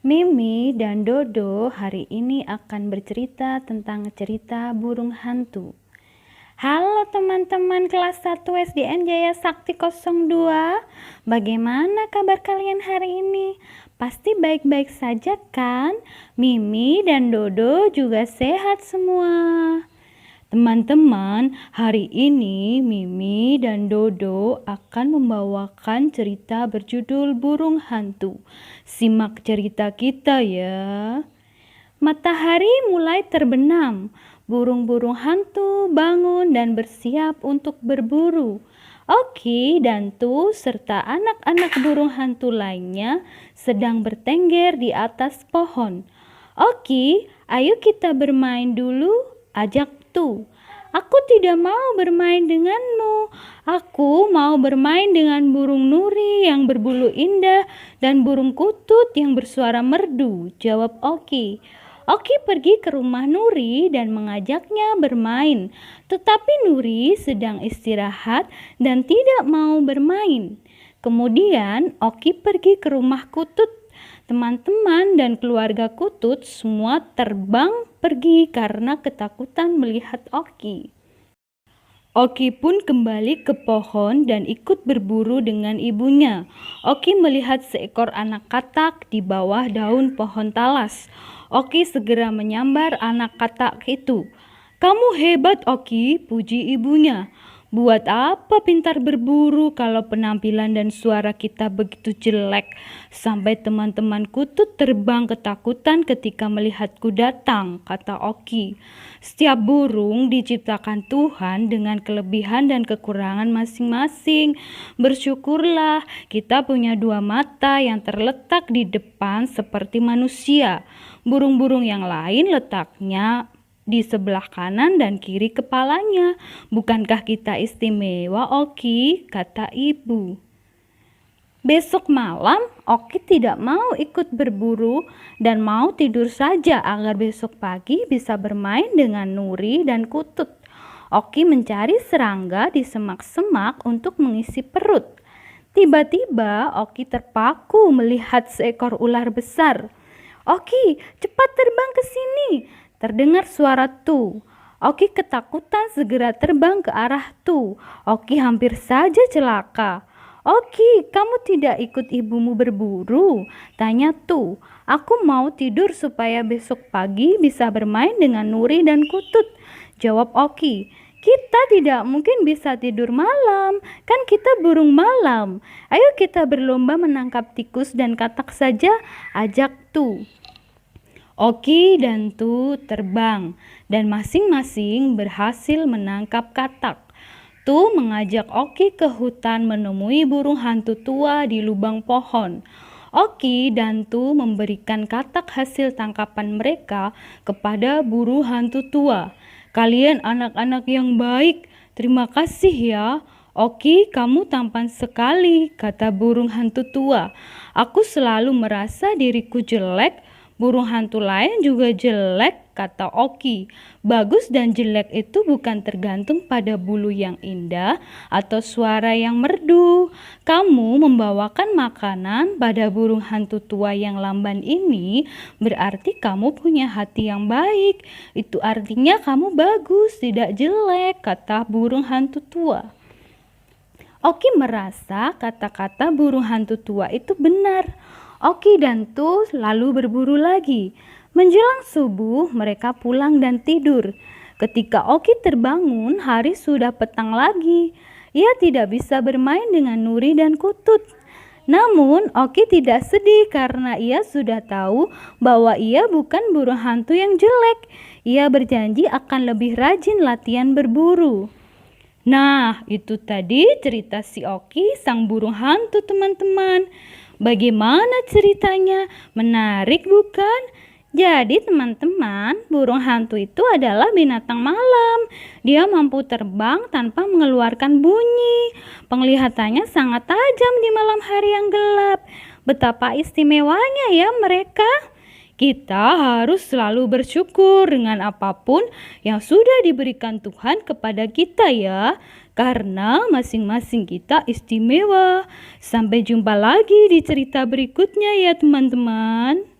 Mimi dan Dodo hari ini akan bercerita tentang cerita burung hantu. Halo teman-teman kelas 1 SDN Jaya Sakti 02. Bagaimana kabar kalian hari ini? Pasti baik-baik saja kan? Mimi dan Dodo juga sehat semua. Teman-teman, hari ini Mimi dan Dodo akan membawakan cerita berjudul Burung Hantu. Simak cerita kita ya. Matahari mulai terbenam. Burung-burung hantu bangun dan bersiap untuk berburu. Oki dan Tu serta anak-anak burung hantu lainnya sedang bertengger di atas pohon. Oki, ayo kita bermain dulu, ajak Tu. Aku tidak mau bermain denganmu. Aku mau bermain dengan burung nuri yang berbulu indah dan burung kutut yang bersuara merdu, jawab Oki. Oki pergi ke rumah Nuri dan mengajaknya bermain. Tetapi Nuri sedang istirahat dan tidak mau bermain. Kemudian Oki pergi ke rumah Kutut. Teman-teman dan keluarga Kutut semua terbang pergi karena ketakutan melihat Oki. Oki pun kembali ke pohon dan ikut berburu dengan ibunya. Oki melihat seekor anak katak di bawah daun pohon talas. Oki segera menyambar anak katak itu. "Kamu hebat, Oki," puji ibunya. "Buat apa pintar berburu kalau penampilan dan suara kita begitu jelek?" Sampai teman-teman Kutut terbang ketakutan ketika melihatku datang, kata Oki. Setiap burung diciptakan Tuhan dengan kelebihan dan kekurangan masing-masing. Bersyukurlah kita punya dua mata yang terletak di depan seperti manusia. Burung-burung yang lain letaknya di sebelah kanan dan kiri kepalanya. Bukankah kita istimewa, Oki? Kata ibu. Besok malam, Oki tidak mau ikut berburu dan mau tidur saja agar besok pagi bisa bermain dengan Nuri dan Kutut. Oki mencari serangga di semak-semak untuk mengisi perut. Tiba-tiba Oki terpaku melihat seekor ular besar. "Oki, cepat terbang ke sini!" Terdengar suara Tu. Oki ketakutan segera terbang ke arah Tu. Oki hampir saja celaka. "Oki, kamu tidak ikut ibumu berburu?" tanya Tu. "Aku mau tidur supaya besok pagi bisa bermain dengan Nuri dan Kutut," jawab Oki. "Kita tidak mungkin bisa tidur malam, kan kita burung malam. Ayo kita berlomba menangkap tikus dan katak saja," ajak Tu. Oki dan Tu terbang dan masing-masing berhasil menangkap katak. Tu mengajak Oki ke hutan menemui burung hantu tua di lubang pohon. Oki dan Tu memberikan katak hasil tangkapan mereka kepada burung hantu tua. "Kalian anak-anak yang baik, terima kasih ya." "Oki, kamu tampan sekali," kata burung hantu tua. "Aku selalu merasa diriku jelek. Burung hantu lain juga jelek," kata Oki. "Bagus dan jelek itu bukan tergantung pada bulu yang indah atau suara yang merdu. Kamu membawakan makanan pada burung hantu tua yang lamban ini, berarti kamu punya hati yang baik. Itu artinya kamu bagus, tidak jelek," kata burung hantu tua. Oki merasa kata-kata burung hantu tua itu benar. Oki dan Tu lalu berburu lagi. Menjelang subuh, mereka pulang dan tidur. Ketika Oki terbangun, hari sudah petang lagi. Ia tidak bisa bermain dengan Nuri dan Kutut. Namun, Oki tidak sedih karena ia sudah tahu bahwa ia bukan burung hantu yang jelek. Ia berjanji akan lebih rajin latihan berburu. Nah, itu tadi cerita si Oki, sang burung hantu, teman-teman. Bagaimana ceritanya? Menarik bukan? Jadi teman-teman, burung hantu itu adalah binatang malam. Dia mampu terbang tanpa mengeluarkan bunyi. Penglihatannya sangat tajam di malam hari yang gelap. Betapa istimewanya ya mereka. Kita harus selalu bersyukur dengan apapun yang sudah diberikan Tuhan kepada kita ya, karena masing-masing kita istimewa. Sampai jumpa lagi di cerita berikutnya ya teman-teman.